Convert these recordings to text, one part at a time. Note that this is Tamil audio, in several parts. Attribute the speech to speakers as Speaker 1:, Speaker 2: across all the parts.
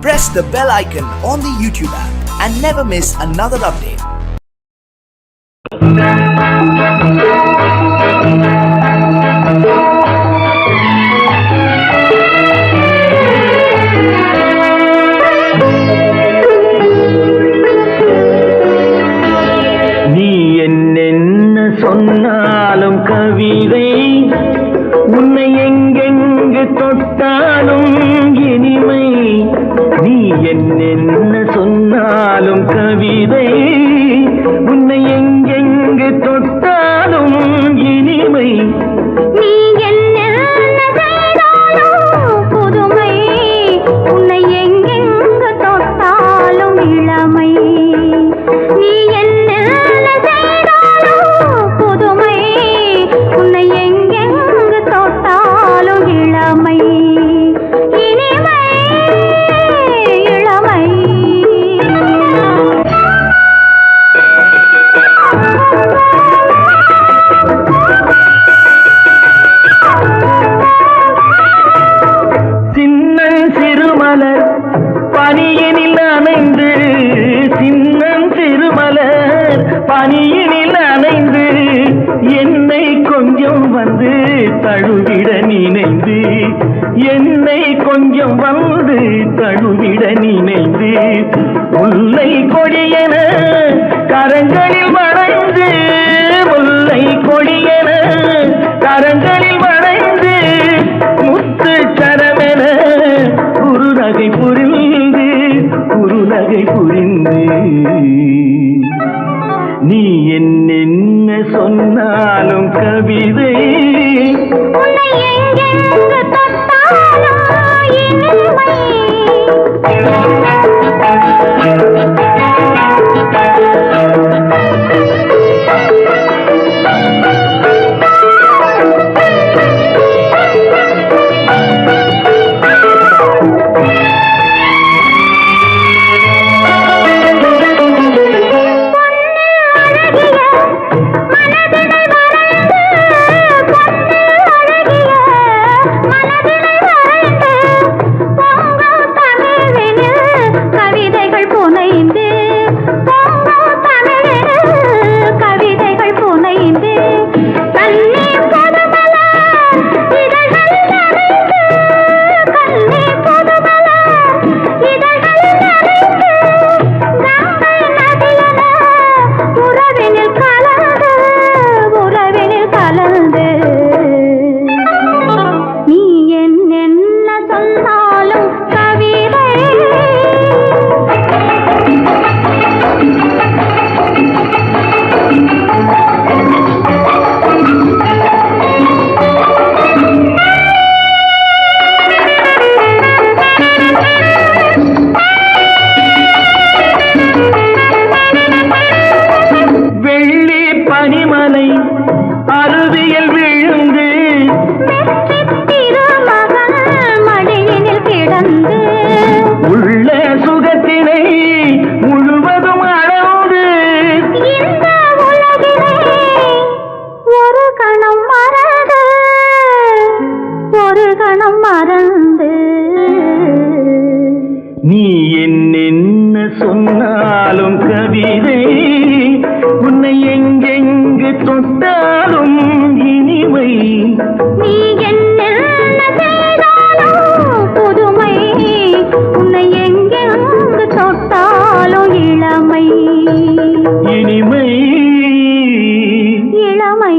Speaker 1: Press the bell icon on the YouTube app and never miss another update.
Speaker 2: நீ என்ன சொன்னாலும் கவிதை உன்னை எங்கெங்கு தொட்டாலும் இனிமை. நீ என்ன சொன்னாலும் கவிதை உன்னை எங்கெங்கு தொட்டாலும் இனிமை.
Speaker 3: நீ என்ன செய்தாலும் புதுமை, உன்னை எங்கெங்கு தொட்டாலும் இளமை. நீ என்ன செய்தாலும் புதுமை, உன்னை எங்கெங்கு தொட்டாலும் இளமை. இனிமை இளமை.
Speaker 2: சின்னன் சிறுமலர் பனியினில் அணைந்து, சின்னன் சிறுமலர் பனியினில் அணைந்து என்னை கொஞ்சம் வந்து தழுவிட நினைந்து, என்னை கொஞ்சம் வந்து தழுவிட நினைந்து முல்லை கொடியென கரங்களில் வளைந்து, முல்லை கொடியென கரங்களில் வளைந்து முத்து சரமென குறுநகை புரிந்து, குறுநகை புரிந்து. நீ என்ன சொன்னாலும் கவிதை
Speaker 3: உன்னை எங்கெங்கு தொட்டாலும் இனிமை.
Speaker 2: பனிமலை அருவியில் விழுந்து
Speaker 3: திருமகன் மடியினில் கிடந்து
Speaker 2: உள்ள சுகத்தினை முழுவதும் அளந்து
Speaker 3: இந்த உலகிலே ஒரு கணம் மறந்து, ஒரு கணம் மறந்து.
Speaker 2: நீ என்ன சொன்னாலும் கவிதை உன்னை எங்கெங்கு தொட்டாலும் இனிமை.
Speaker 3: நீ என்ன செய்தாலும் புதுமை, உன்னை எங்கெங்கு தொட்டாலும் இளமை.
Speaker 2: இனிமை
Speaker 3: இளமை.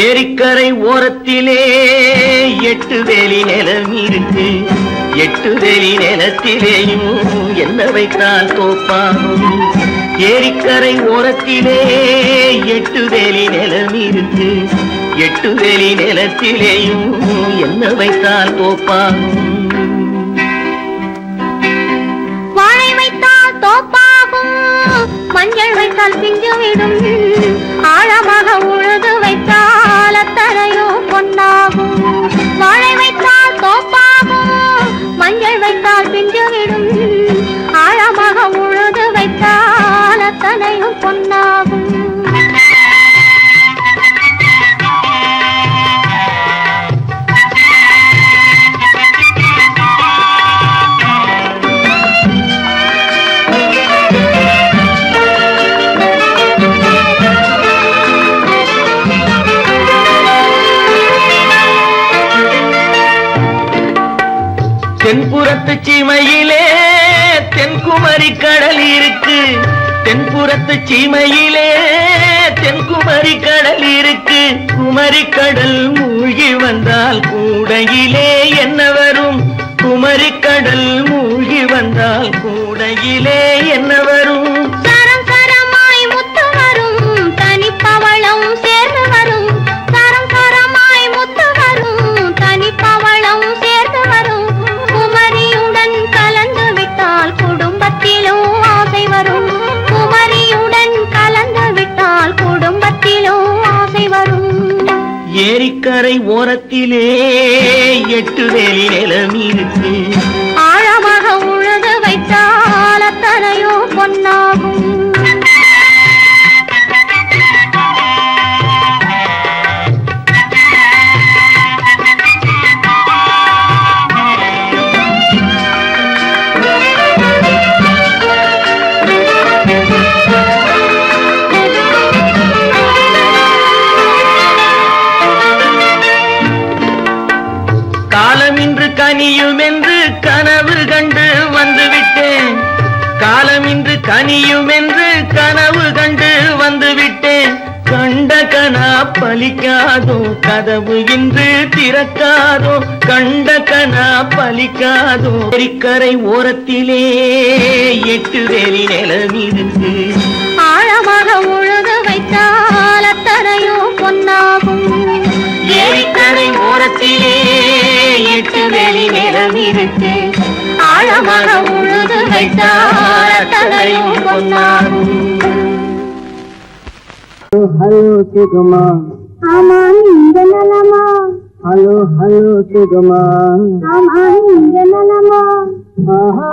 Speaker 2: ஏரிக்கரை ஓரத்திலே 8 வேலி நிலம் இருக்கு, 8 வேலி நிலத்திலேயும் என்ன வைத்தால் தோப்பாகும். ஏரிக்கரை ஓரத்திலே 8 வேலி நிலம் இருக்கு, 8 வேலி நிலத்திலேயும் என்ன வைத்தால் தோப்பாகும்.
Speaker 3: வாழை வைத்தால் தோப்பாகும், மஞ்சள் வைத்தால் பிஞ்சு விடும், ஆழமாக உழுது வைத்தால் அத்தனையும்
Speaker 2: தென்புறத்து சீமையிலே தென்குமரி கடல் இருக்கு, தென்புறத்து சீமையிலே தென்குமரி கடல் இருக்கு. குமரி கடல் மூழ்கி வந்தால் கூடையிலே என்ன வரும்? குமரி கடல் மூழ்கி வந்தால் கூடையிலே என்ன வரும்?
Speaker 3: சரம் சரமாய் முத்து வரும், தனிப்பவளம் சேர்ந்து வரும். சரம் சரமாய் முத்து வரும், தனிப்பவளம் சேர்ந்து வரும். குமரியுடன் கலந்து விட்டால் குடும்பத்திலும் ஆசை வரும். குமரியுடன் கலந்து விட்டால் குடும்பத்திலும் ஆசை வரும்.
Speaker 2: ஏரிக்கரை ஓரத்திலே 8 வேலி நிலம் இருக்கு.
Speaker 3: ஆழமாக உழுது வைத்தால் அத்தனையோ பொன்னாகும்.
Speaker 2: காலமின்று கனியும் என்று கனவு கண்டு வந்துவிட்டேன். காலமின்று கனியும் என்று கனவு கண்டு வந்துவிட்டேன். கண்ட கனா பலிக்காதோ, கதவு இன்று திறக்காதோ. கண்ட கனா பலிக்காதோ. ஏரிக்கரை ஓரத்திலே 8 வேலி நிலம் இருக்கு.
Speaker 3: ஆழமாக உழுது வைத்தால் அத்தனையோ பொன்னாகும்.
Speaker 2: ஏரிக்கரை ஓரத்திலே 8 வேலி நிலம் இருக்கு.
Speaker 3: ஆழமாக உழுது வைத்தால் அத்தனையோ பொன்னாகும்.
Speaker 4: ஹலோ சுகமா,
Speaker 3: ஆமா நீங்க நலமா?
Speaker 4: ஹலோ ஹலோ சுகமா,
Speaker 3: ஆமா நீங்க நலமா?
Speaker 4: ஆஹா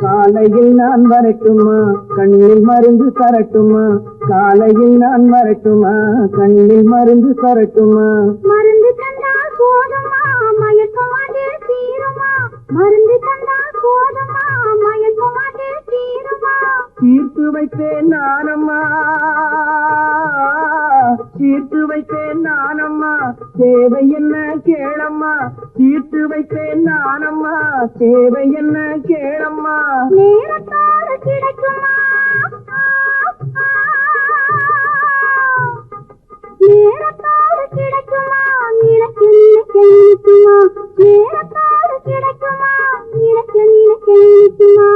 Speaker 4: காலையில் நான் வரட்டுமா, கண்ணில் மருந்து தரட்டுமா? காலையில் நான் வரட்டுமா, கண்ணில் மருந்து தரட்டுமா?
Speaker 3: மருந்து தந்தால் போதுமா, மயக்கம் அது தீருமா? மருந்து தந்தால் போதுமா, மயக்கம் அது தீருமா?
Speaker 4: தீர்த்து வைப்பேன் நானம்மா, தீர்த்து வைப்பேன் நானம்மா, தேவை என்ன கேளம்மா? தீர்த்து வைப்பேன் நானம்மா, தேவை என்ன கேளம்மா?
Speaker 3: நேரத்தோடு கிடைக்குமா? நேரத்தோடு கிடைக்குமா? நினைக்க நினைக்க நினைக்குமா? நேரத்தோடு கிடைக்குமா? நினைக்க நினைக்க நினைக்குமா?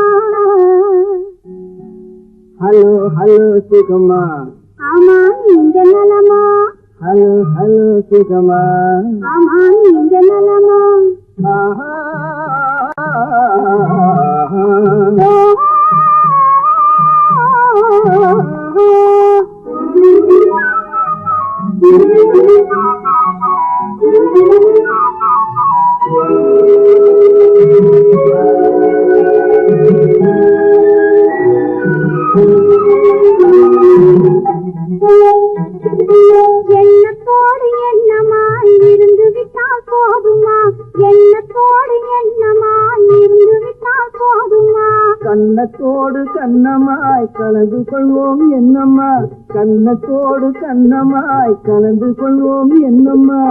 Speaker 4: ஹலோ ஹலோ சுகமா,
Speaker 3: ஆமா நீங்க நலமா?
Speaker 4: ஹலோ ஹலோ சுகமா,
Speaker 3: ஆமா நீங்க நலமா?
Speaker 4: ஆஹா
Speaker 3: எண்ணத்தோடு எண்ணமாய் இருந்து விட்டால் போதுமா? எண்ணத்தோடு எண்ணமாய் இருந்து விட்டால் போதுமா?
Speaker 4: கண்ணத்தோடு கண்ணமாய் கலந்து கொள்வோம் என்னம்மா? கண்ணத்தோடு கண்ணமாய் கலந்து கொள்வோம் என்னம்மா?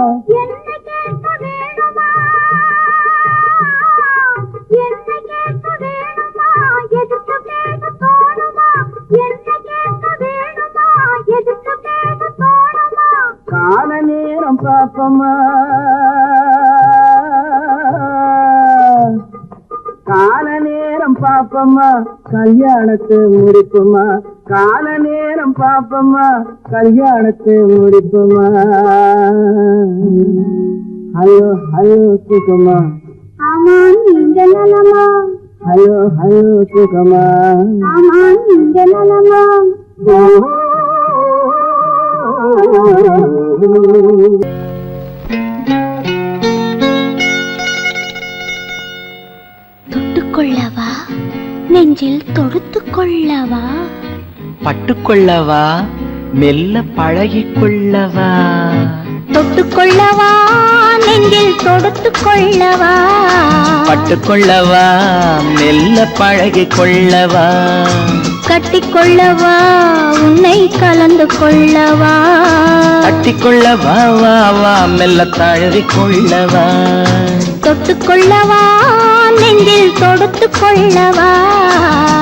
Speaker 3: என்னை கேட்க வேணுமா? என்னை கேட்க வேணுமா? எதிர்த்து பேச தோணுமா? என்னை கேட்க வேணுமா? எதிர்த்து பேச தோணுமா?
Speaker 4: கால நேரம் பாப்பமா, கால நேரம் பாப்பமா, கல்யாணத்தை முடிப்புமா? கால நேரம் பாப்பமா, கல்யாணத்தை முடிப்புமா? ஹலோ ஹலோ சுகமா,
Speaker 3: ஆமா நீங்க நலமா?
Speaker 4: ஹலோ ஹலோ சுகமா,
Speaker 3: ஆமா நீங்க நலமா?
Speaker 5: தொட்டுக்கொள்ளவா, நெஞ்சில் தொடுத்து கொள்ளவா?
Speaker 2: பட்டுக்கொள்ளவா மெல்ல பழகிக்கொள்ளவா
Speaker 3: தொட்டுக்கொள்ளவா நெஞ்சில் தொடுத்துக்கொள்ளவா
Speaker 2: பட்டுக்கொள்ளவா மெல்ல பழகிக்கொள்ளவா
Speaker 3: கட்டிக்கொள்ளவா உன்னை கலந்து கொள்ளவா
Speaker 2: கட்டிக்கொள்ளவா வா வா மெல்ல தழுவிக்கொள்ளவா
Speaker 3: தொட்டுக்கொள்ளவா நெஞ்சில் தொடுத்துக்கொள்ளவா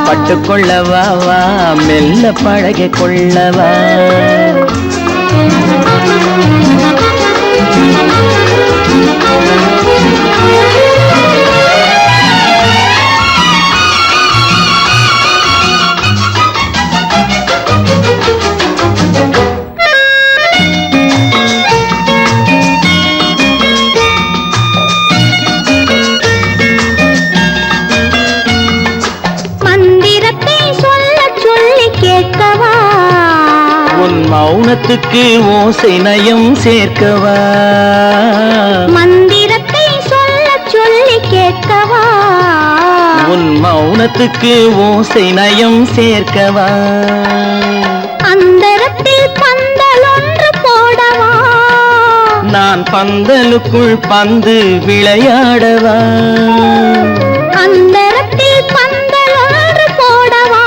Speaker 2: பட்டுக்கொள்ளவா வா மெல்ல பழகிக்கொள்ளவா மௌனத்துக்கு ஓசை நயம் சேர்க்கவா
Speaker 3: மந்திரத்தை சொல்ல சொல்லி கேட்கவா
Speaker 2: உன் மௌனத்துக்கு ஓசை நயம் சேர்க்கவா
Speaker 3: அந்தரத்தில் பந்தல் ஒன்று போடவா
Speaker 2: நான் பந்தலுக்குள் பந்து விளையாடவா
Speaker 3: அந்தரத்தில் பந்தல் ஒன்று போடவா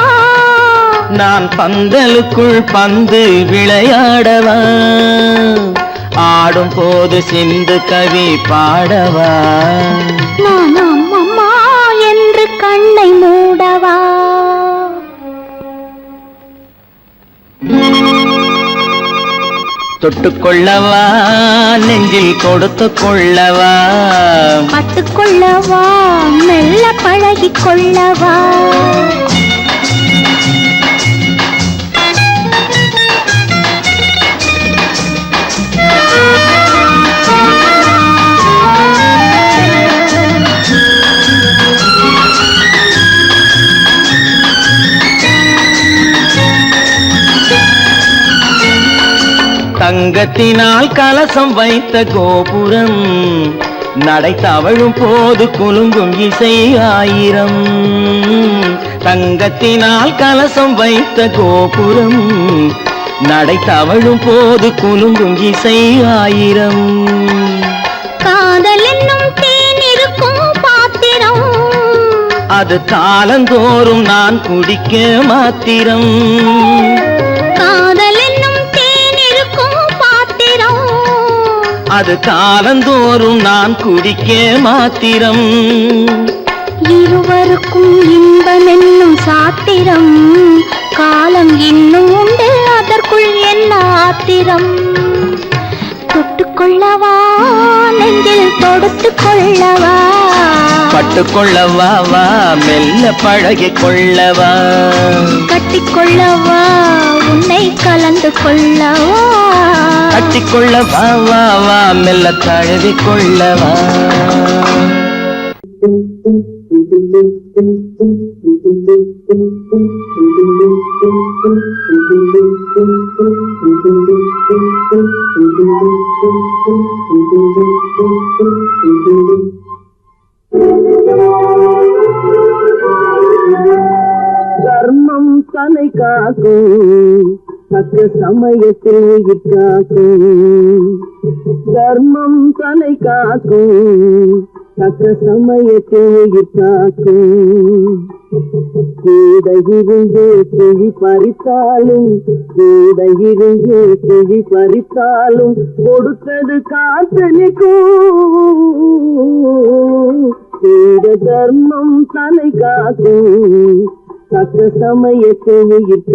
Speaker 2: நான் பந்தலுக்குள் பந்து விளையாடவா ஆடும் போது சிந்து கவி பாடவா
Speaker 3: நான் அம்மா என்று கண்ணை மூடவா
Speaker 2: தொட்டுக்கொள்ளவா நெஞ்சில் கொடுத்து கொள்ளவா
Speaker 3: பட்டுக்கொள்ளவா மெல்ல பழகிக்கொள்ளவா
Speaker 2: தங்கத்தினால் கலசம் வைத்த கோபுரம் நடை தவழும் போது குலுங்கும் இசை ஆயிரம் தங்கத்தினால் கலசம் வைத்த கோபுரம் நடை தவழும் போது குலுங்கும் இசை ஆயிரம்
Speaker 3: காதல் என்னும் தேன் இருக்கும் பாத்திரம்
Speaker 2: அது காலந்தோறும் நான் குடிக்க மாத்திரம்
Speaker 3: காதல் என்னும் தேன் இருக்கும் பாத்திரம்
Speaker 2: அது காலந்தோறும் நான் குடிக்க மாத்திரம்
Speaker 3: இருவருக்கும் இன்பம் என்னும் சாத்திரம் காலம் இன்னும் உண்டு அதற்குள் என்ன ஆத்திரம் தொட்டுக்கொள்ளவா நெஞ்சில் தொடுத்துக்கொள்ளவா
Speaker 2: பட்டுக்கொள்ளவா வா மெல்ல பழகிக்கொள்ளவா
Speaker 3: கட்டிக்கொள்ளவா உன்னை கலந்து கொள்ளவா
Speaker 2: கட்டிக்கொள்ளவா வா வா மெல்ல தழுவிக்கொள்ளவா
Speaker 4: தர்மம் தலை காக்கும் தக்க சமயத்தில் உயிர் காக்கும் தர்மம் தலை காக்கும் தக்க சமயத்தில் உயிர் காக்கும் கூட இருந்து கிழி பறித்தாலும் கூட இருந்து கிழி பறித்தாலும் கொடுத்தது காத்தலிக்கும் கூட தர்மம் தலை காக்கும் தக்க சமயத்தை உயிர்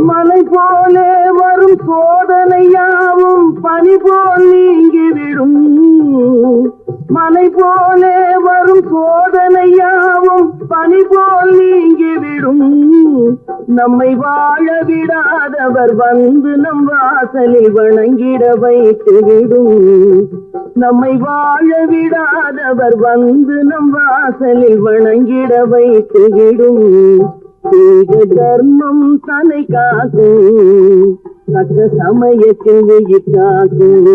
Speaker 4: மலை போலே வரும் சோதனையாவும் பனி போல் நீங்கிவிடும் மலை போலே வரும் சோதனையாவும் பனி போல் நீங்கிவிடும் நம்மை வாழ விடாதவர் வந்து நம் வாசலில் வணங்கிட வைத்து விடும். நம்மை வாழ விடாதவர் வந்து நம் வாசலில் வணங்கிட வைத்து விடும். செய்த தர்மம் தன்னை காக்கும், தக்க சமயத்தில் உயிர் காக்கும்.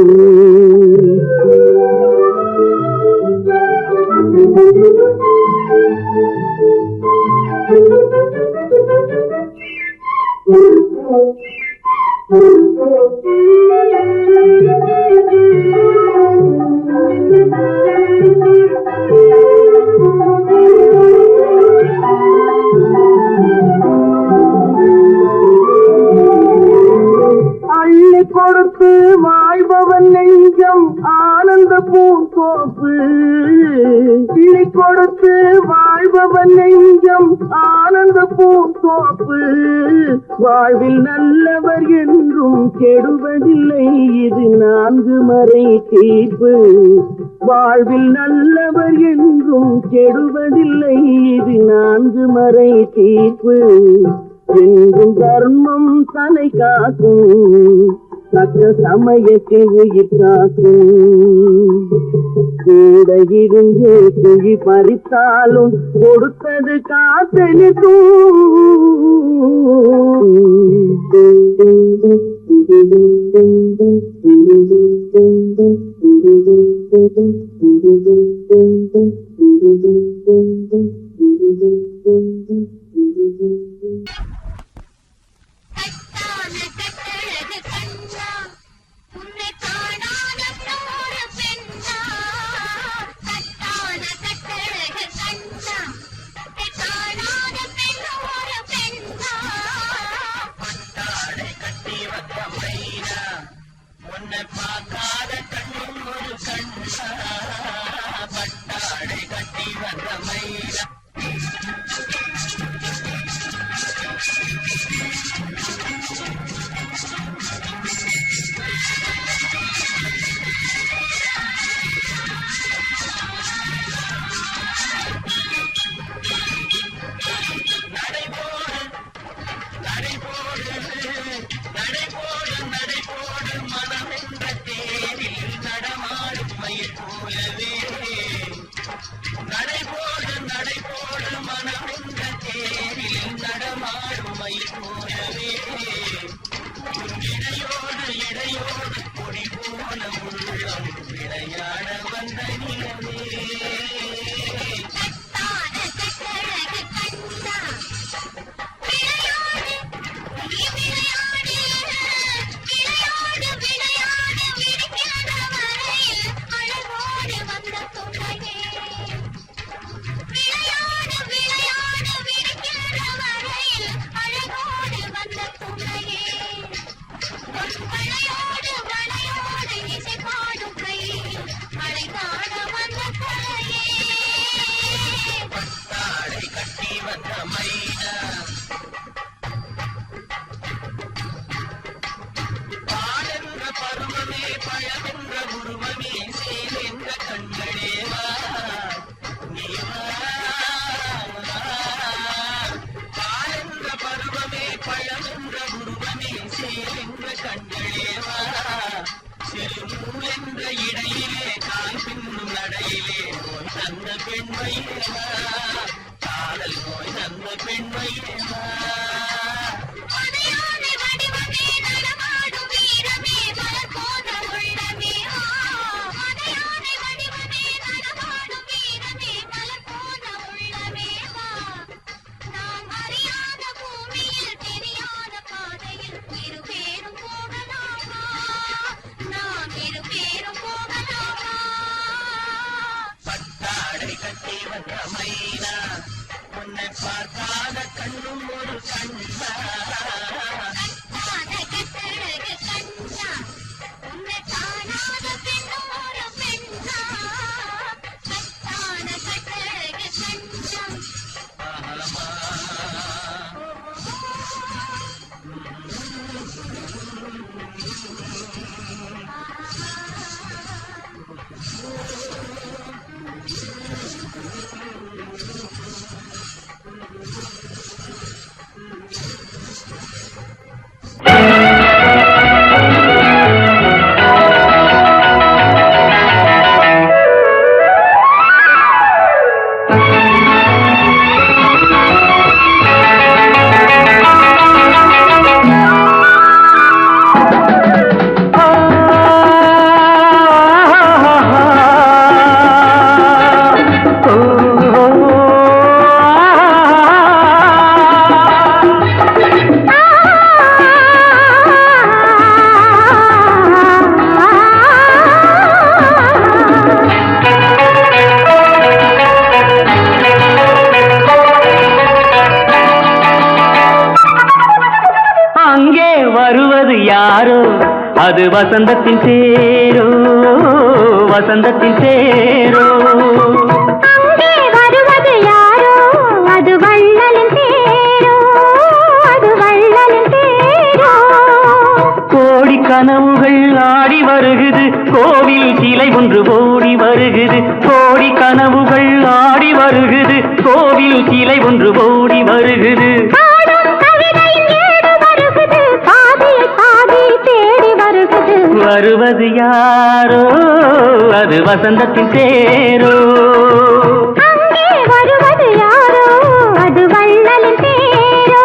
Speaker 4: அள்ளி கொடுத்து வாழ்பவன் நெஞ்சம் ஆனந்த பூந்தோப்பு. கிளி கொடுத்து வாழ்பவன் நெஞ்சம் ஆனந்த பூந்தோப்பு. வாழ்வில் நல்லவர் என்றும் கெடுவதில்லை, இது 4 மறை தீர்ப்பு. வாழ்வில் நல்லவர் என்றும் கெடுவதில்லை, இது 4 மறை தீர்ப்பு. என்றும் தர்மம் தன்னை காக்கும், தக்க சமயத்தில் உயிர் காக்கும். கூட இருந்து குழி பறித்தாலும் கொடுத்தது காத்தளிக்கும்.
Speaker 2: யாரோ அது வசந்தத்தின் தேரோ வசந்தத்தின் தேரோ
Speaker 3: அங்கே வருவது யாரோ அது வள்ளலின் தேரோ அது வள்ளலின் தேரோ
Speaker 2: கோடி கனவுகள் ஆடி வருகுது கோவில் சிலை ஒன்று ஓடி வருகுது கோடி கனவுகள் ஆடி வருகுது கோவில் சிலை ஒன்று ஓடி வருகுது
Speaker 3: பாடும் கவிதையின் ஏடு வருகுது பாதியை பாதி தேடி வருகுது
Speaker 2: வருவது யாரோ அது வசந்தத்தின் தேரோ
Speaker 3: அங்கே வருவது யாரோ அது வள்ளலின் தேரோ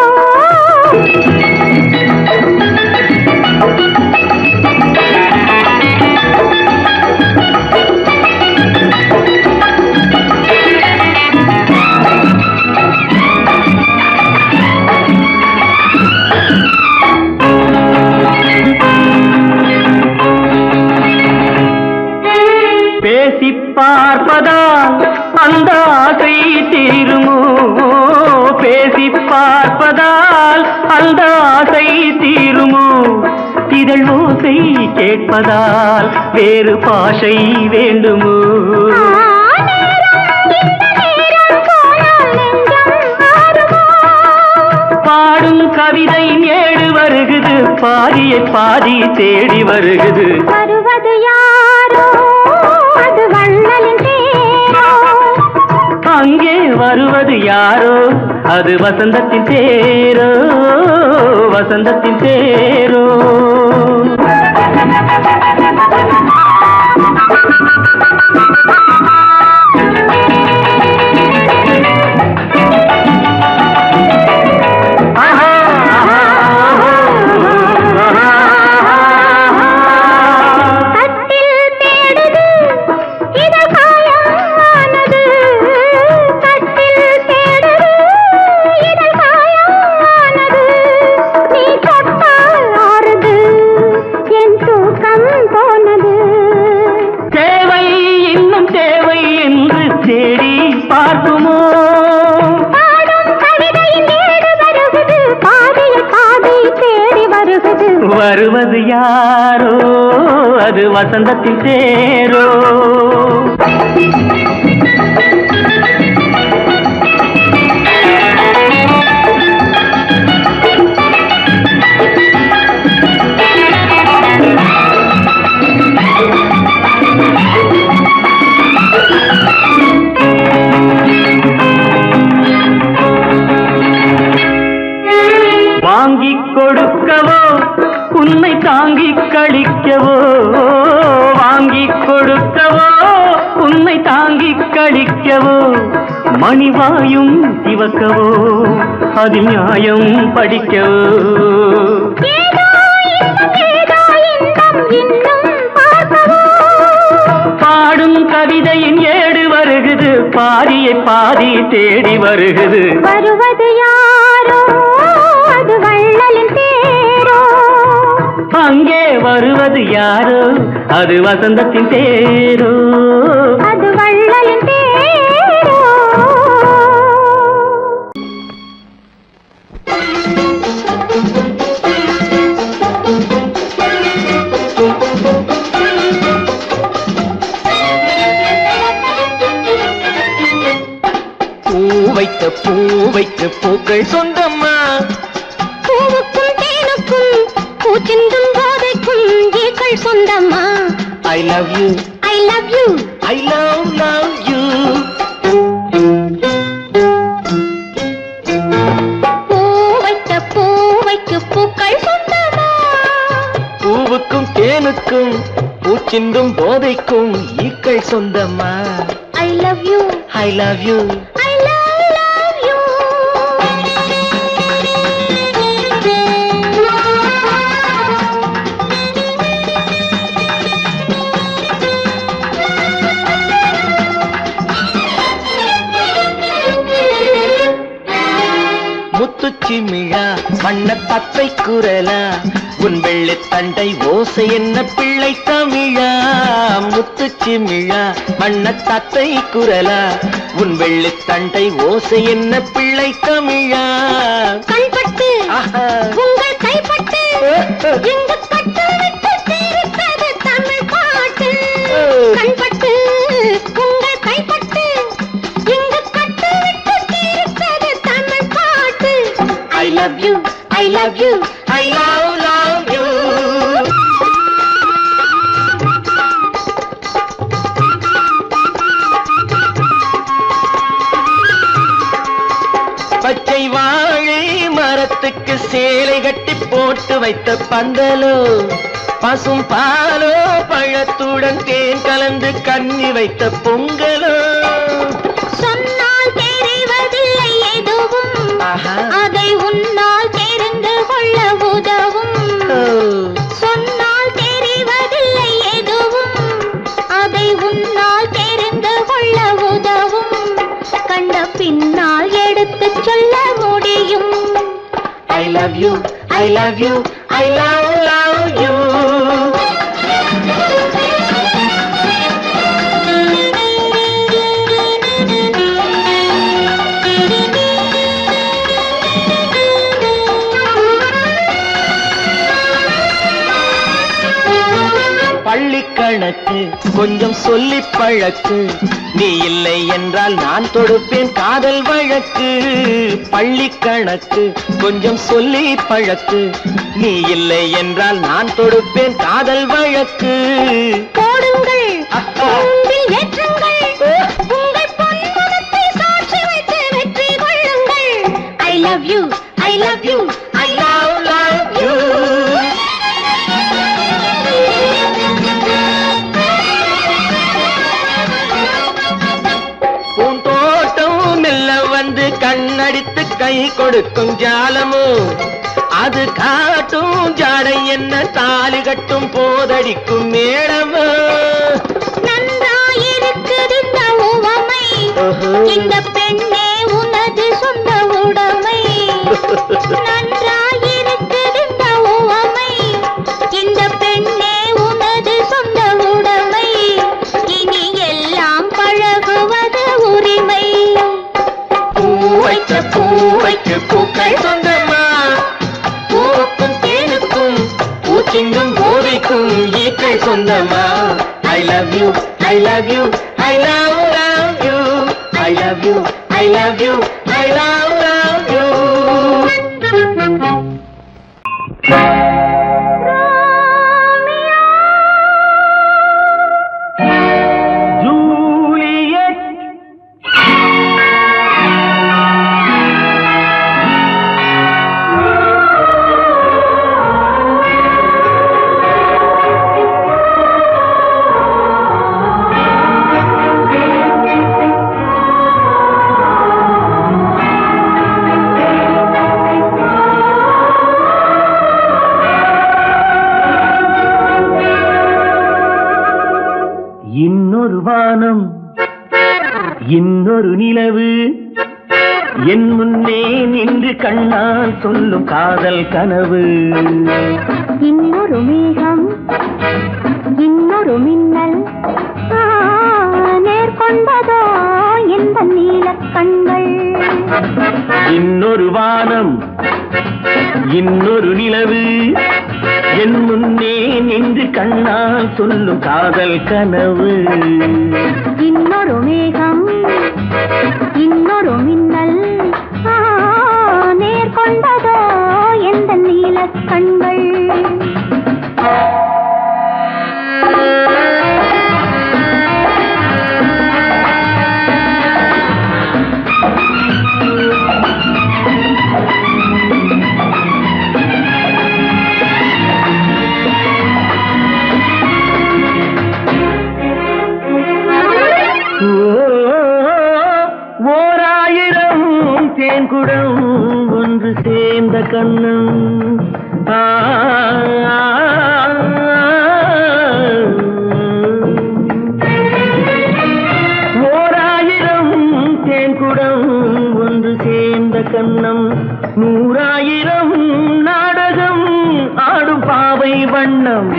Speaker 2: பேசி பார்ப்பதால் அந்த ஆசை தீருமோ பேசி பார்ப்பதால் அந்த ஆசை தீருமோ இதழ் ஓசை கேட்பதால் வேறு பாஷை வேண்டுமோ பாடும் கவிதை ஏடு வருகுது பாதியை பாதி தேடி வருகுது
Speaker 3: வருவது யாரோ அது வள்ளலின் தேரோ
Speaker 2: அங்கே வருவது யாரோ அது வசந்தத்தின் தேரோ வசந்தத்தின் தேரோ வருவது யாரோ அது வசந்தத்தின் தேரோ வாங்கிக் கொடுக்கவோ உன்னை தாங்கிக் கழிக்கவோ வாங்கிக் கொடுக்கவோ உன்னை தாங்கிக் கழிக்கவோ மணிவாயும் சிவக்கவோ அதில் நியாயம் படிக்கவோ பாடும் கவிதையின் ஏடு வருகுது பாதியை பாதி தேடி வருகுது
Speaker 3: வருவது யாரோ அது வள்ளலின் தேரோ
Speaker 2: அங்கே வருவது யாரோ அது வசந்தத்தின் தேரோ
Speaker 3: அது வள்ளலின் தேரோ
Speaker 2: பூவைக்கு பூக்கள் சொந்தம்மா
Speaker 3: பூவுக்கும் தேனுக்கும் பூச்சிந்தும் போதைக்கும் ஈக்கள் சொந்தம்மா
Speaker 2: I love you
Speaker 3: I love you
Speaker 2: I love you
Speaker 3: பூவைக்கு பூக்கள் சொந்தமா
Speaker 2: பூவுக்கும் தேனுக்கும் பூச்சிந்தும் போதைக்கும் ஈக்கள் சொந்தம்மா
Speaker 3: I love you
Speaker 2: I love you
Speaker 3: I love you
Speaker 2: முத்துச்சிமிழா வண்ண பச்சை குரலா உன் வெள்ளித் தண்டை ஓசை என்ன பிள்ளை தமிழா முத்துச்சிமிழா வண்ண தத்தை குரலா உன் வெள்ளித் தண்டை ஓசை என்ன பிள்ளை தமிழா
Speaker 3: கண்பட்டு உங்கள் கைப்பட்டு எங்க love you, I love you,
Speaker 2: I love you. பச்சை வாழை மரத்துக்கு சேலை கட்டி போட்டு வைத்த பந்தலோ, பசும் பாலோ பழத்துடன் தேன் கலந்து கண்ணி வைத்த பொங்கலோ.
Speaker 3: சொன்னால் தெரிவதில்லை எதுவும், அதை உன்னால் தெரிந்து கொள்ள உதவும். சொன்னால் தெரிவதில்லை எதுவும், அதை உன்னால் தெரிந்து கொள்ள உதவும். கண்ட பின்னால் எடுத்து சொல்ல முடியும்.
Speaker 2: I love you, I love you, I love you. பள்ளிக்கணக்கு கொஞ்சம் சொல்லி பழக்கு, நீ இல்லை என்றால் நான் தொடுப்பேன் காதல் வழக்கு. பள்ளிக்கணக்கு கொஞ்சம் சொல்லி பழக்கு, நீ இல்லை என்றால் நான் தொடுப்பேன் காதல் வழக்கு.
Speaker 3: போடுங்கள் ஏற்றுங்கள், உங்கள் பொன்முகத்தை சாட்சி வைத்து வெற்றி கொள்ளுங்கள். I love you, I love you, I love you.
Speaker 2: கண்ணடித்து கை கொடுக்கும் ஜாலமோ, அது காட்டும் ஜாடை என்ன தாலி கட்டும் போதடிக்கும் மேடமோ.
Speaker 3: நன்றாயிருக்குது இந்த உவமை, இந்த பெண்ணே உனது சொந்த உடைமை. நன்றாயிருக்குது இந்த உவமை, இந்த பெண்ணே உனது சொந்த உடைமை. இனி எல்லாம் பழகுவது உரிமை.
Speaker 2: பூவைக்கு பூக்கள் சொந்தமா, பூவுக்கும் தேனுக்கும் பூச்சிங்கும் போதைக்கும் ஈக்கள் சொந்தமா. I love you, I love you, I love you, I love you, I love you, I love you. இன்னொரு வானம், இன்னொரு நிலவு, என் முன்னே நின்று கண்ணால் சொல்லும் காதல் கனவு.
Speaker 3: இன்னொரு மேகம், இன்னொரு மின்னல், நேர்கொண்டதோ எந்த நீலக் கண்கள்.
Speaker 2: இன்னொரு வானம், இன்னொரு நிலவு, என் முன்னே நின்று கண்ணால் சொல்லும் காதல் கனவு.
Speaker 3: இன்னொரு மேகம், இன்னொரு மின்னல், நேர்கொண்டதோ எந்த நீலக் கண்கள்.
Speaker 2: தேன்குடம் ஒன்று சேர்ந்த கண்ணம், ஓராயிரம் தேன்குடம் ஒன்று சேர்ந்த கண்ணம், 100,000 நாடகம் ஆடும் பாவை வண்ணம்.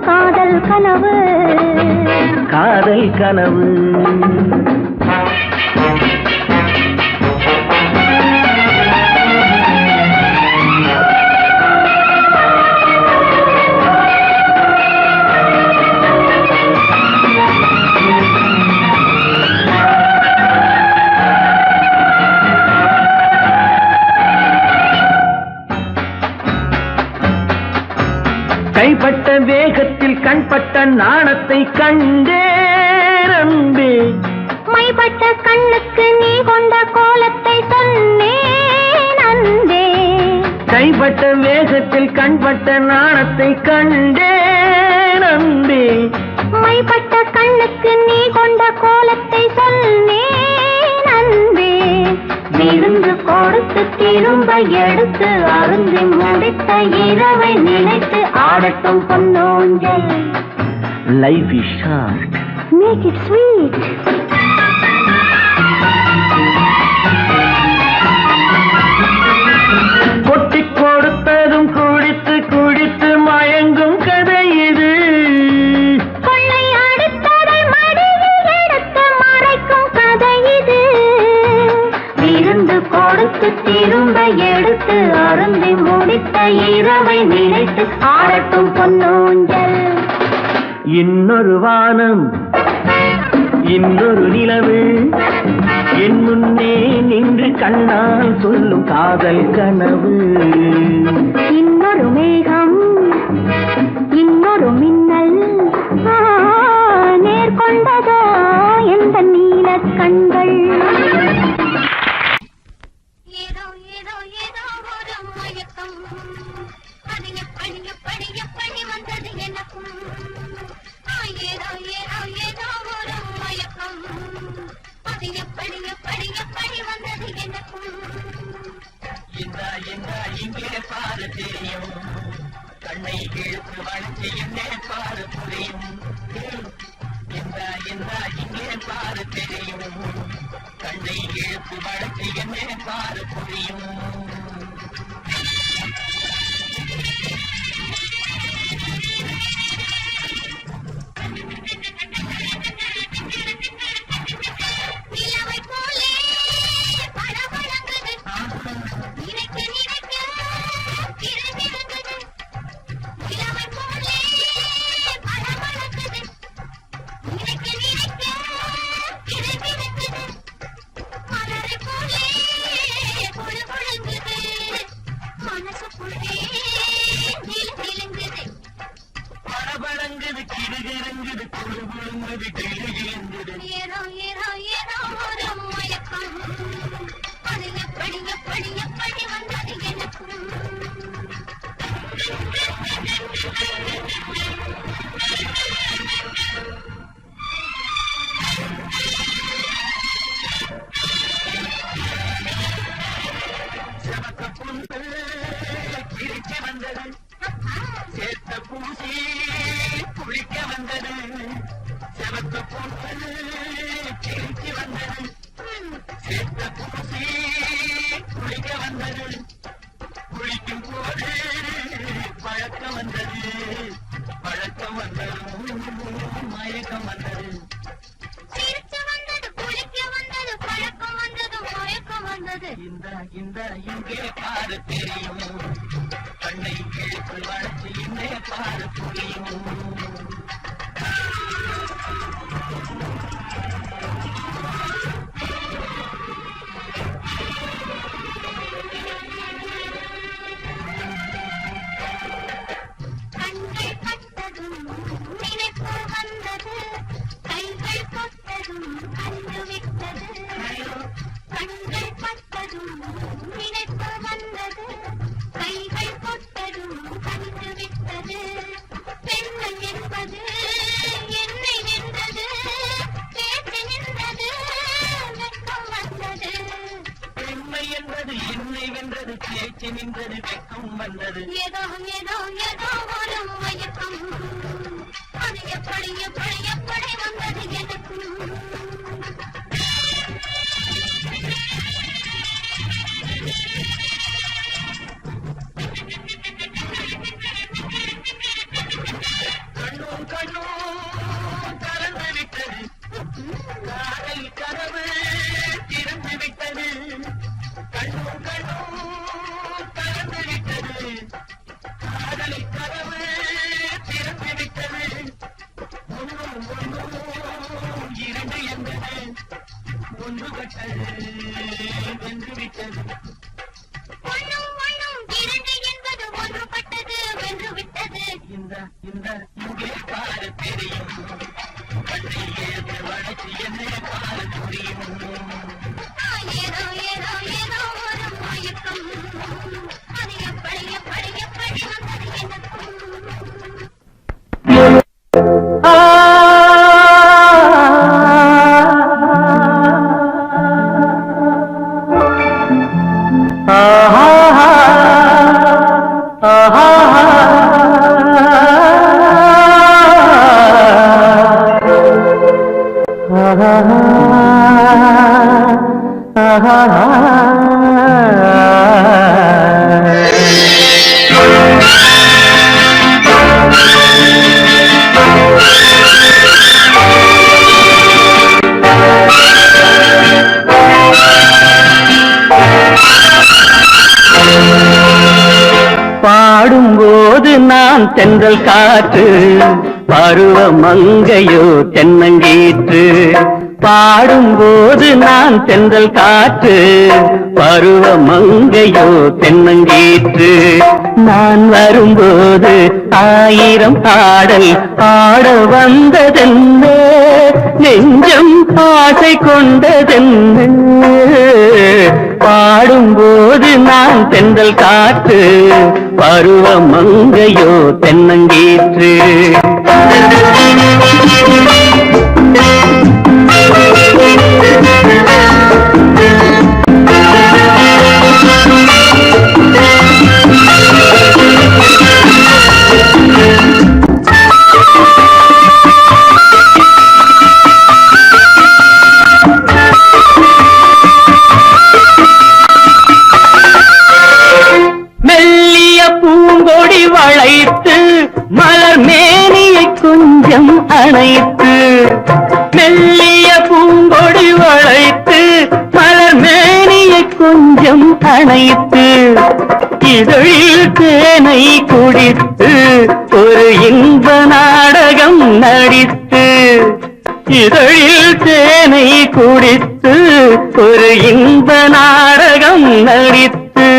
Speaker 3: காதல் கனவு
Speaker 2: காதல் கனவு கைப்பட்ட வேகத்தில் கண்பட்ட நாணத்தை கண்டேன் அன்பே
Speaker 3: மைப்பட்ட கண்ணுக்கு நீ கொண்ட கோலத்தை சொன்னேன் அன்பே
Speaker 2: கைப்பட்ட வேகத்தில் கண்பட்ட நாணத்தை கண்டேன் அன்பே
Speaker 3: மைப்பட்ட கண்ணுக்கு நீ கொண்ட கோலத்தை சொன்னேன் அன்பே விருந்து கொடுத்து திரும்ப எடுத்து அருந்தி முடித்த இரவை நினைத்து ஆடட்டும் பொன்னூஞ்சல்
Speaker 2: life is short
Speaker 3: make it sweet
Speaker 2: கொட்டி கொடுத்ததும் குடித்து குடித்து மயங்கும் கதை இது
Speaker 3: கொள்ளை அடித்ததை மடியில் எடுத்து மறைக்கும் கதை இது விருந்து கொடுத்து திரும்ப எடுத்து அருந்தி முடித்த இரவை நினைத்து ஆடட்டும் பொன்னூஞ்சல்
Speaker 2: இன்னொரு வானம் இன்னொரு நிலவு என் முன்னே நின்று கண்ணால் சொல்லும் காதல் கனவு
Speaker 3: இன்னொரு மேகம் இன்னொரு மின்னல் நேர்கொண்டதோ எந்த நீலக் கண்கள்
Speaker 5: ஏதோ ஏதோ ஏதோ ஒரு மயக்கம் அது எப்படி எப்படி எப்படி வந்தது எனக்கும் ஏதோ ஏதோ ஏதோ ஒரு மயக்கம் அது எப்படி எப்படி எப்படி வந்தது எனக்கும்
Speaker 2: இங்கே பாரு தெரியும் கண்ணை இழுத்து வளைச்சு என்னே பாரு புரியும் இங்கே பாரு தெரியும் கண்ணை இழுத்து வளைச்சு என்னே பாரு புரியும்
Speaker 5: நிலவை போலே பளபளங்குது நினைக்க நினைக்க திரண்டிருக்குது நிலவை போலே பளபளங்குது நினைக்க நினைக்க திரண்டிருக்குது மலரை போலே பொழுபொழுங்குது மனசுக்குள்ளே நிலங்குது
Speaker 2: படபடங்குது கிடுகிடுங்குது குழுகுழுங்குது கிடுகிடுங்குது
Speaker 5: ஏதோ ஏதோ ஏதோ ஒரு மயக்கம் அது எப்படி எப்படி எப்படி வந்தது எனக்கும்
Speaker 2: சிவக்க புண்டு கிழிச்சு வந்தது சேர்த்த பூசி குளிக்க வந்தது சிவக்க புண்டு கிழிச்சு வந்தது சேர்த்த பூசி குளிக்க வந்தது குளிக்கும் போது பழக்கம் வந்தது பழக்கம் வந்தது மயக்கம் வந்தது
Speaker 5: சிரிச்சு வந்தது குளிக்க வந்தது பழக்கம் வந்தது மயக்கம் வந்தது
Speaker 2: இங்கே பாரு தெரியும் கண்ணை கிழித்து வளைச்சு இங்கே பாரு புரியும்
Speaker 5: கண்கள் பட்டதும் நினைப்பு வந்தது கைகள் தொட்டதும் கண்டு விட்டது கண்கள் பட்டதும் நினைப்பு வந்தது கைகள் தொட்டதும் கண்டு விட்டது பெண்கள் என்பது என்னை வென்றது பேச்சு நின்றது வெட்கம் வந்தது
Speaker 2: பெண்மை என்பது என்னை வென்றது பேச்சு நின்றது வெக்கம் வந்தது
Speaker 5: ஏதோ ஏதோ ஏதோ ஒரு மயக்கம் அது எப்படி எப்படி எப்படி வந்தது எனக்கும்
Speaker 2: கண்ணு
Speaker 5: ஒண்ணும் ஒண்ணும் இரண்டு என்பது ஒன்றுபட்டது வென்று விட்டது. ஏதோ ஏதோ ஏதோ ஒரு மயக்கம், அது எப்படி எப்படி எப்படி வந்தது எனக்கும்.
Speaker 2: பாடும்போது நான் தென்றல் காற்று, பருவ மங்கையோ தென்னங்கீற்று. பாடும்போது நான் தென்றல் காற்று, பருவ மங்கையோ தென்னங்கீற்று. நான் வரும்போது ஆயிரம் ஆடல் ஆட வந்ததென்ன, நெஞ்சம் ஆசை கொண்டதென்ன. பாடும்போது நான் தென்றல் காற்று, பருவ மங்கையோ தென்னங்கீற்று. வளைத்து மலர் மேனியை கொஞ்சம் அணைத்து, மெல்லிய பூங்கொடி வளைத்து மலர் மேனியை கொஞ்சம் அணைத்து, இதழில் தேனை குடித்து ஒரு இன்ப நாடகம் நடித்து, இதழில் தேனை குடித்து ஒரு இன்ப நாடகம் நடித்து,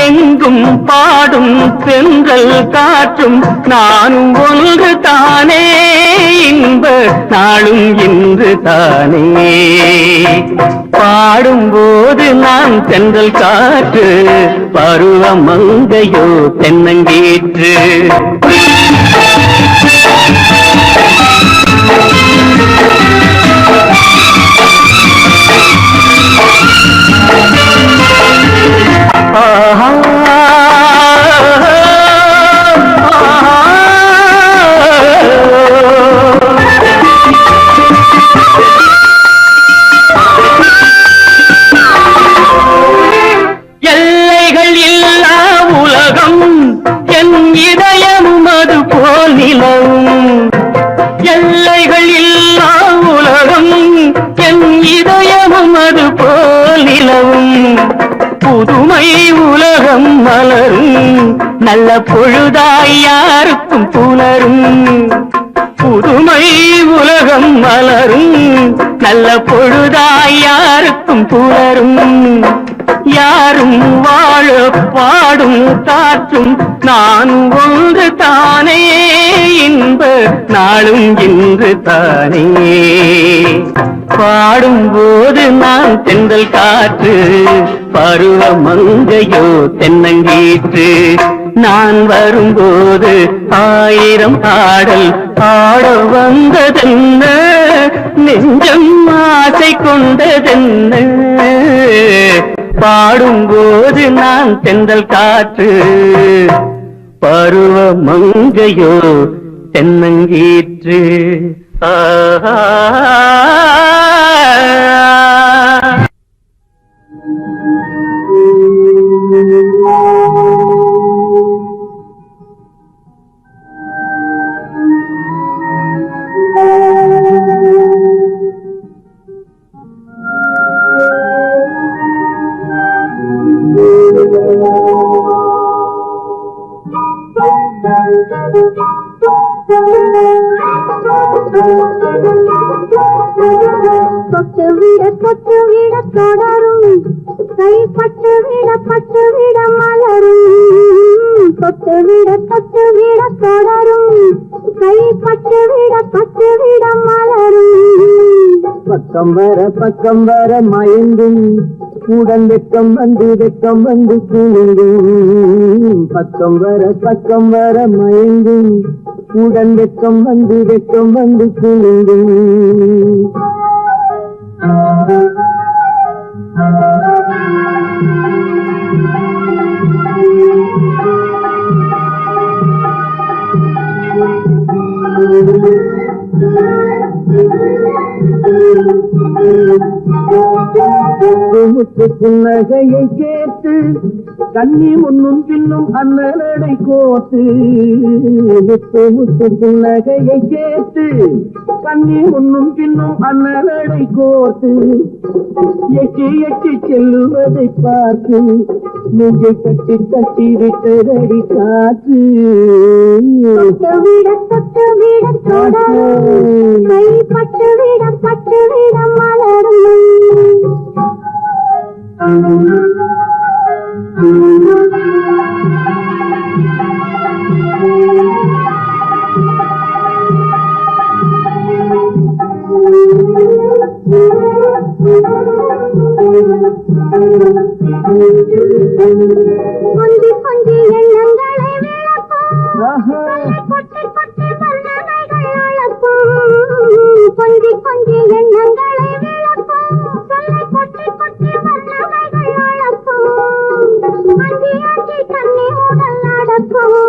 Speaker 2: எங்கும் பாடும் தென்றல் காற்றும் நானும் ஒன்று தானே, இன்ப நாளும் இன்று தானே. பாடும்போது நான் தென்றல் காற்று, பருவ மங்கையோ தென்னங்கீற்று. எல்லைகள் இல்லா உலகம் என் இதயமும் அது போல் நிலவும், எல்லைகள் இல்லா உலகம் என் இதயமும் அது போல் நிலவும். புதுமை உலகம் மலரும் நல்ல பொழுதாய் யாருக்கும் புலரும், புதுமை உலகம் மலரும் நல்ல பொழுதாய் யாருக்கும் புலரும். யாரும் வாழ பாடும் காற்றும் நானும் ஒன்று தானே, இன்ப நாளும் இன்று தானே. பாடும்போது நான் தென்றல் காற்று, பருவ மங்கையோ தென்னங்கீற்று. நான் வரும்போது ஆயிரம் ஆடல் ஆட வந்ததென்ன, நெஞ்சம் ஆசை கொண்டதென்ன. பாடும்போது நான் தென்றல் காற்று, பருவ மங்கையோ தென்னங்கீற்று.
Speaker 3: தொட்டு விட விட தொடரும் கைப்பட்டு விட மலரும் தொட்டு விட தொடரும் கைப்பட்டு விட மலரும்
Speaker 4: பக்கம் வர மயங்கும் உடன் வெக்கம் வந்து குலுங்கும் பக்கம் வர மயங்கும் உடன் வெக்கம் வந்து குலுங்கும் முத்து புன்னகையை கேட்டு கண்ணி முன்னும் பின்னும் அண்ணலடை கோத்து முத்து புன்னகையை கேட்டு கண்ணி முன்னும் பின்னும் அண்ணலடை கோத்து எட்டி செல்லுவதை பார்த்து நெஞ்சை கட்டி விட்டதடி காற்று
Speaker 3: தொட்டு விட தொடரும் கைப்பட்டு விட மலரும் கொஞ்சி எண்ணங்களை விளக்கும் கொட்டி வல்லமைகள் அளக்கும் கொஞ்சி எண்ணங்களை விளக்கும் சொல்லை கொட்டி வல்லமைகள் அளக்கும் அஞ்சி கண்ணி உடல் நடக்கும்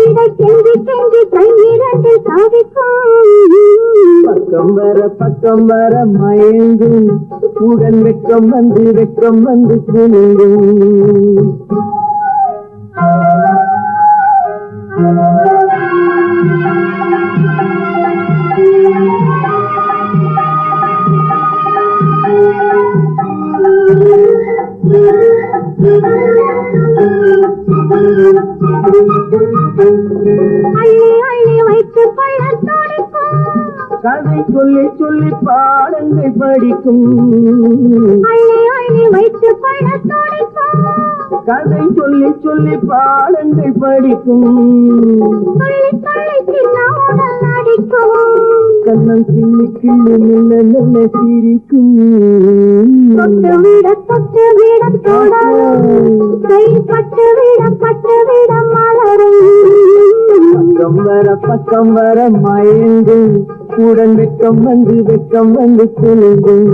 Speaker 3: இதை கெஞ்சி கையிரண்டு சாதிக்கும்
Speaker 4: பக்கம் வர மயங்கும் உடன் வெக்கம் வந்து குலுங்கும்
Speaker 3: அள்ளி வைத்து பழத்தோடிக்கும்
Speaker 4: கதை சொல்லி பாடங்கள் படிக்கும்
Speaker 3: அள்ளி வைத்து பழத்தோடிக்கும்
Speaker 4: கதை சொல்லி பாடங்கள் படிக்கும்
Speaker 3: சொல்லி சின்ன உடல் நடிக்கும்
Speaker 4: கண்ணம் கிள்ளி நல்ல சிரிக்கும்
Speaker 3: தொட்டு விட தொடரும் கைப்பட்டு விட மலரும்
Speaker 4: பக்கம் வர மயங்கும் உடன் வெக்கம் வந்து குலுங்கும்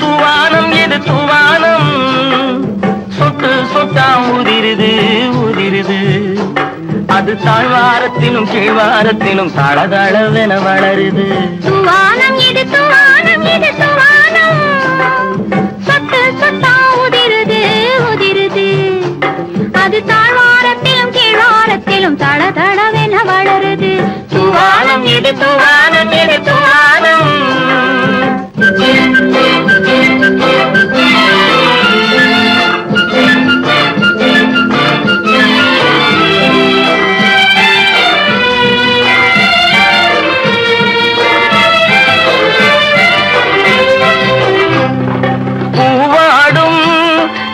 Speaker 2: தூவானம் இது தூவானம் சொட்டு சொட்டா உதிருது அது தாழ்வாரத்திலும் கீழ்வாரத்திலும் தளதளவென வளருது
Speaker 3: தூவானம் இது தூவானம் சொட்டு சொட்டா உதிருது அது தாழ்வாரத்திலும் கீழ்வாரத்திலும் தளதளவென வளருது
Speaker 2: தூவானம் இது தூவானம் பூவாடும்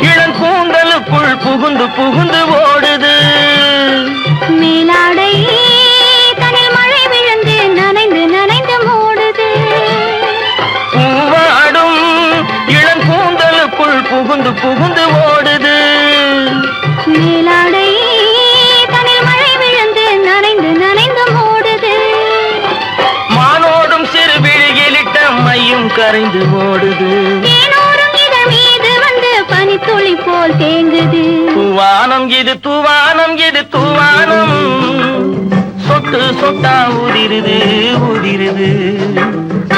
Speaker 2: இளங்கூந்தலுக்குள் புகுந்து ஓடுது
Speaker 3: நீலாடை தனில் மழை விழுந்து நனைந்து மூடுது
Speaker 2: பூவாடும் இளங்கூந்தலுக்குள் புகுந்து ஓடுது
Speaker 3: நீலாடை தனில் மழை விழுந்து நனைந்து மூடுது
Speaker 2: மானோடும் சிறு விழியிலிட்ட மையும் கரைந்து ஓடுது
Speaker 3: தேனோரும் இதழ் மீது வந்து பனித்துளி போல் தேங்கு
Speaker 2: இது தூவானம் இது தூவானம் சொட்டு சொட்டா ஊதிருது ஊதிருது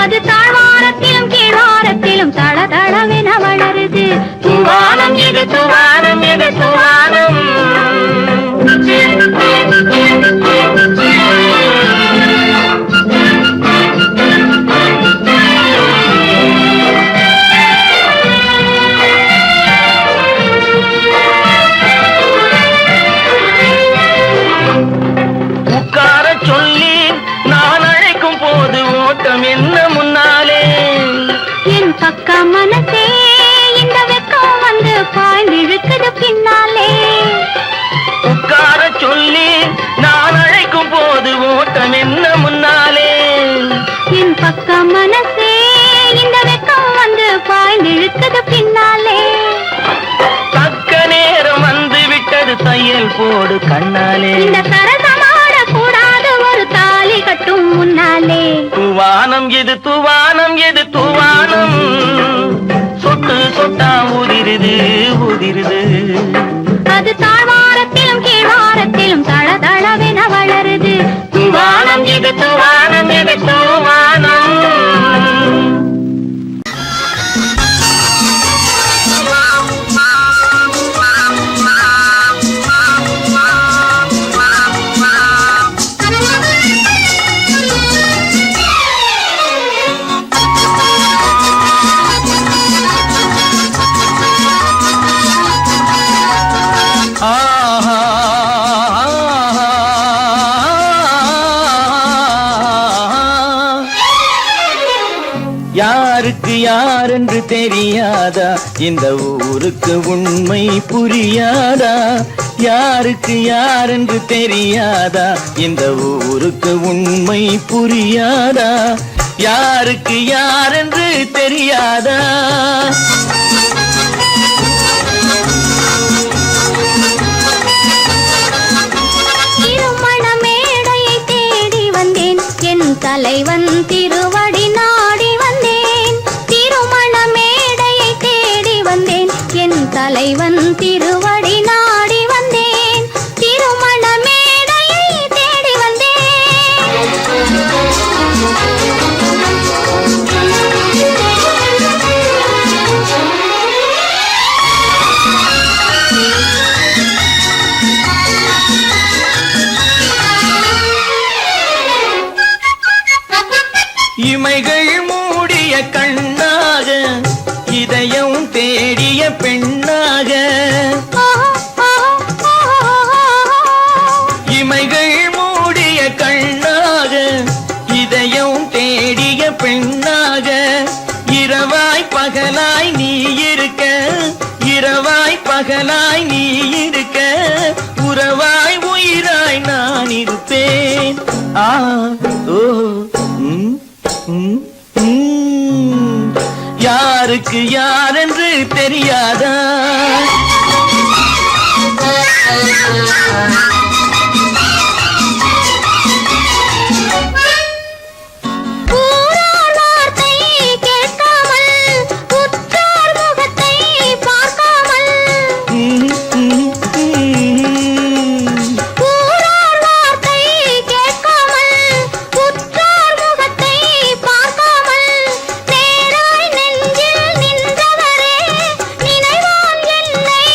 Speaker 3: அது தாழ்வாரத்திலும் கீழ்வாரத்திலும் தள தளவென வளருது.
Speaker 2: தூவானம் இது தூவானம் இது தூவானம். உட்கார சொல்லி நான் அழைக்கும் போது ஓட்டம் என்ன முன்னாலே
Speaker 3: என் பக்கம் மனசே இந்த வெக்கம் வந்து பாய்ந்திழுக்குது பின்னாலே.
Speaker 2: உட்கார சொல்லி நான் அழைக்கும் போது ஓட்டம் என்ன முன்னாலே
Speaker 3: என் பக்கம் மனசே இந்த வெக்கம் வந்து பாய்ந்திழுக்குது பின்னாலே.
Speaker 2: தக்க நேரம் வந்து விட்டது தையல் போடு கண்ணாலே.
Speaker 3: இந்த சரசமாட கூடாது ஒரு தாலி கட்டும் முன்னாலே.
Speaker 2: தூவானம் இது தூவானம் இது தூவானம் சொட்டு சொட்டா ஊதிருது ஊதிருது.
Speaker 3: அது தாழ்வாரத்திலும் கீழ்வாரத்திலும் தள தளவென வளருது.
Speaker 2: தூவானம் இது தூவானம் இது தூவானம். யாருக்கு யாரென்று தெரியாதா இந்த ஊருக்கு உண்மை புரியாதா. யாருக்கு யாரென்று தெரியாதா இந்த ஊருக்கு உண்மை புரியாதா. யாருக்கு யாரென்று தெரியாதா.
Speaker 3: திருமண மேடையை தேடி வந்தேன் என் தலைவன் திருவடி நாடி வந்தேன். திருமண மேடையை தேடி வந்தேன் என் தலைவன் திருவடி நாடி வந்தேன். திருமண மேடையை தேடி
Speaker 2: இமைகள் மூடிய கண்ணாக இதயம் தேடிய பெண்ணாக. இமைகள் மூடிய கண்ணாக இதயம் தேடிய பெண்ணாக. இரவாய் பகலாய் நீ இருக்க இரவாய் பகலாய் நீ இருக்க உறவாய் உயிராய் நான் இருப்பேன். ஆ ஓ யாருக்கு யாரென்று தெரியாதா.
Speaker 3: ஊரார் வார்த்தை கேட்காமல் உற்றார் முகத்தை பார்க்காமல். ஊரார் வார்த்தை கேட்காமல் உற்றார் முகத்தை பார்க்காமல். நேராய் நெஞ்சில் நின்றவரே நினைவால் என்னை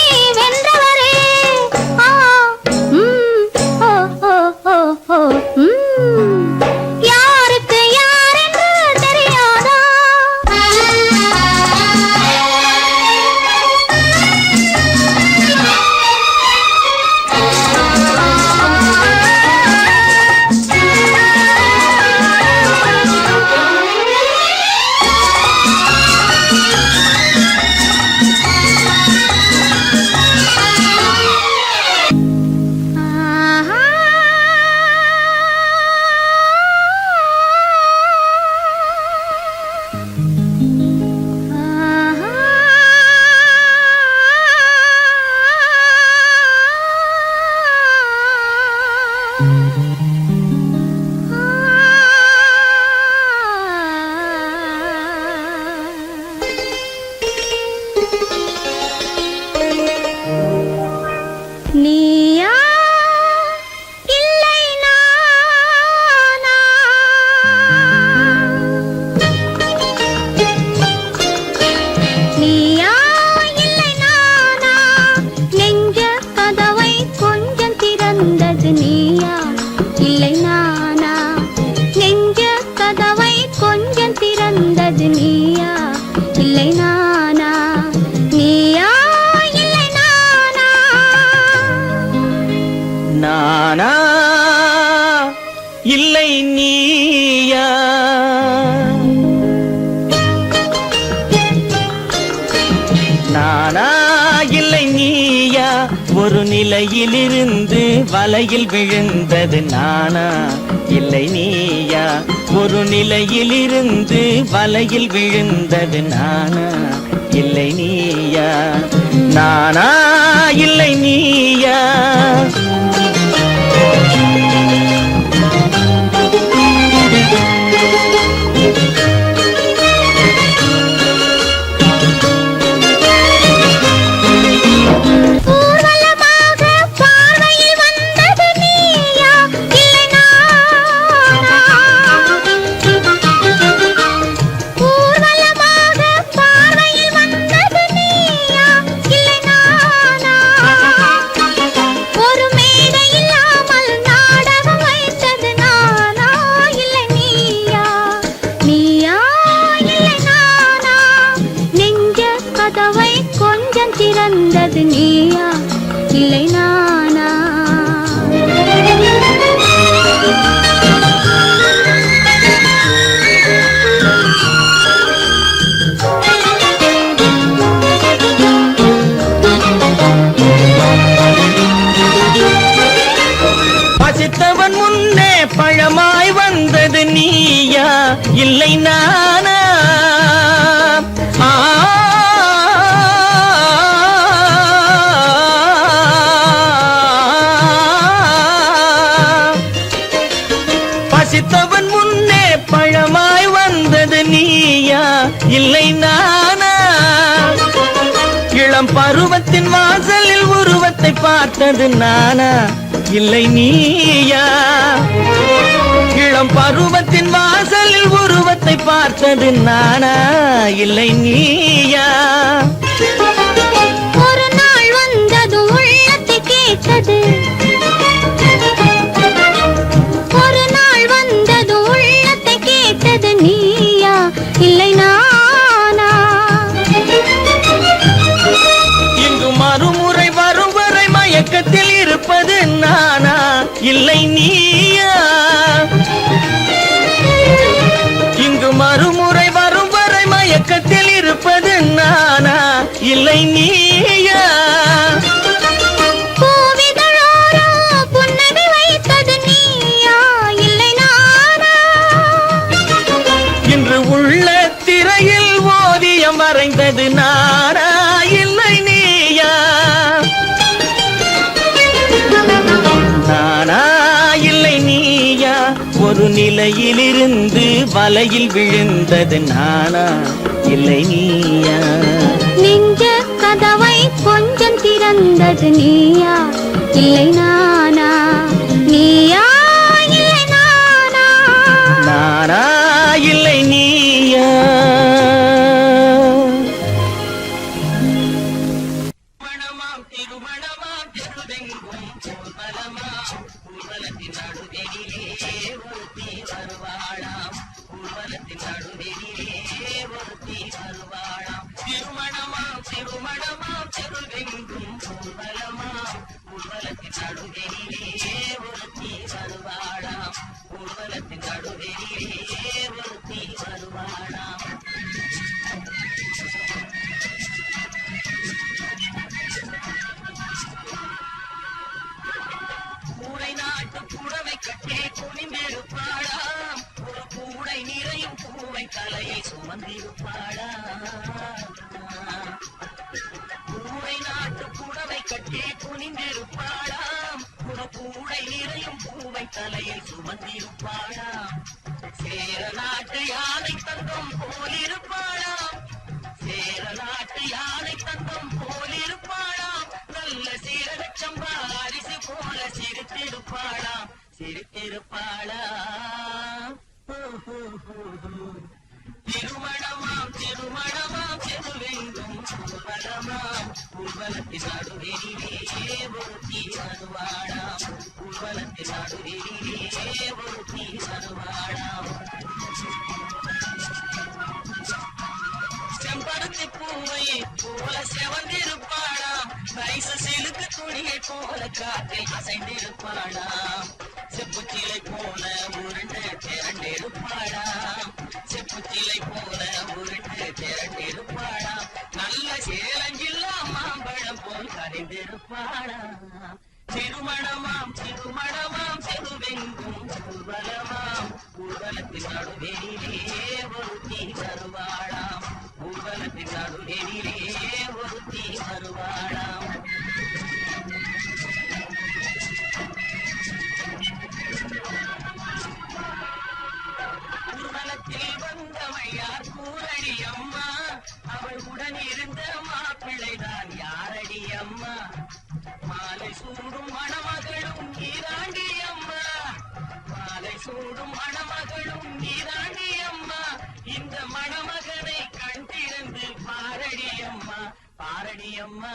Speaker 2: நானா இல்லை நீயா? நானா இல்லை நீயா? ஒரு நிலையிலிருந்து வலையில் விழுந்தது நானா இல்லை நீயா? ஒரு நிலையிலிருந்து வலையில் விழுந்தது நானா இல்லை நீயா? நானா இல்லை நீயா?
Speaker 3: திறந்தது நீயா இல்லை நானா?
Speaker 2: பசித்தவன் முன்னே பழமாய் வந்தது நீயா இல்லை நானா? பசித்தவன் முன்னே பழமாய் வந்தது நீயா இல்லை நானா? இளம் பருவத்தின் வாசலில் உருவத்தை பார்த்தது நானா இல்லை நீயா? இளம் பருவத்தின் வாசலில் உருவத்தை பார்த்தது நானா இல்லை நீயா?
Speaker 3: ஒரு நாள் வந்தது உள்ளத்தை கேட்டது, ஒரு நாள் வந்தது உள்ளத்தை கேட்டது நீயா இல்லை நானா?
Speaker 2: இங்கு மறுமுறை வரும் வரை மயக்கத்தில் இருப்பது நானா இல்லை நீயா? இங்கு மறுமுறை வரும் வரை மயக்கத்தில் இருப்பது நானா இல்லை நீயா?
Speaker 3: புன்னகை வைத்தது நீயா இல்லை நானா?
Speaker 2: இன்று உள்ள திரையில் ஓவியம் வரைந்தது நானா இல்லை நீயா? நானா இல்லை நீயா? ஒரு நிலையிலிருந்து வலையில் விழுந்தது நானா இல்லை நீயா?
Speaker 3: நெஞ்ச கதவை கொஞ்சம் திறந்தது நீயா இல்லை நானா? நீயா இல்லை நானா?
Speaker 2: நானா இல்லை நீயா? திருமணமாம் திருவெங்கும் ஊர்வலமாம் ஊர்வலத்தின் நடுவெளியிலே ஒருத்தி வருவாளாம் ஊர்வலத்தின் நடுவெளியிலே ஒருத்தி வருவாளாம் திருமணமாம் திருமணமாம் திருவெங்கும் ஊர்வலமாம் ஊர்வலத்தின் நடுவெளியிலே ஒருத்தி வருவாளாம் ஊர்வலத்தின் நடுவெளியிலே ஒருத்தி வருவாளாம் கூடை நாட்டு புடவை கட்டே குனிந்திருப்பாளாம் ஒரு கூடை நிறையும் பூவை தலையை சுமந்திருப்பாளாம் கூடை நாட்டு புடவை கட்டே குனிந்திருப்பாளாம் ஒரு கூடை நிறையும் பூவை தலையை சுமந்திருப்பாளாம் சேர நாட்டு யானை தங்கம் போலிருப்பாளாம் சேர நாட்டு யானை தங்கம் போலிருப்பாளாம் நல்ல சீரகச்சம்பா அரிசி போல சிரித்திருப்பாளாம் சிரித்திருப்பாளாம் திருமணமாம் திருமணமாம் திருவெங்கும் ஊர்வலமாம் ஊர்வலத்தின் நடுவெளியிலே ஒருத்தி வருவாளாம் ஊர்வலத்தின் நடுவெளியிலே ஒருத்தி வருவாளாம் செம்பருத்தி பூவை போல செவந்திருப்பாளாம்
Speaker 6: சிலுக்கு துணியை போல காற்றில் அசைந்திருப்பாளாம் செப்புச்சிலை போல உருண்டு திரண்டிருப்பாளாம் செப்புச்சிலை போல உருண்டு திரண்டிருப்பாளாம் நல்ல சேலஞ்சில்லா மாம்பழம் போல் கரைந்திருப்பாளாம் திருமணமாம் திருமணமாம் செருவெங்கும் ஊர்வலமாம் ஊர்வலத்தின் நடுவெளியிலே ஒருத்தி வருவாளாம் ஊர்வலத்தின் நடுவெளியிலே ஒருத்தி வருவாளாம் ஊர்வலத்தில் வந்தவள் யார் கூரடி அம்மா அவள் உடன் இருந்த மாப்பிள்ளைதான் யாரடி அம்மா மாலை சூடும் மணமகளும் நீராண்டி அம்மா மாலை சூடும் மணமகளும் நீராண்டி அம்மா இந்த மணமகனை கண் திறந்து பாரடி அம்மா பாரடி அம்மா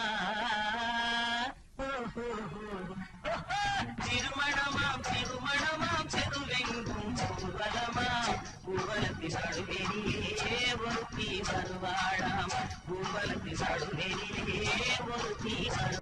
Speaker 6: திருமணமாம் திருமணமாம் செருவெங்கும் ஊர்வலமாம் ஊர்வலத்தின் நடுவெளியே ஒருத்தி வருவாளாம் ஊர்வலத்தின் நடுவெளியே ஒருத்தி வருவாளாம்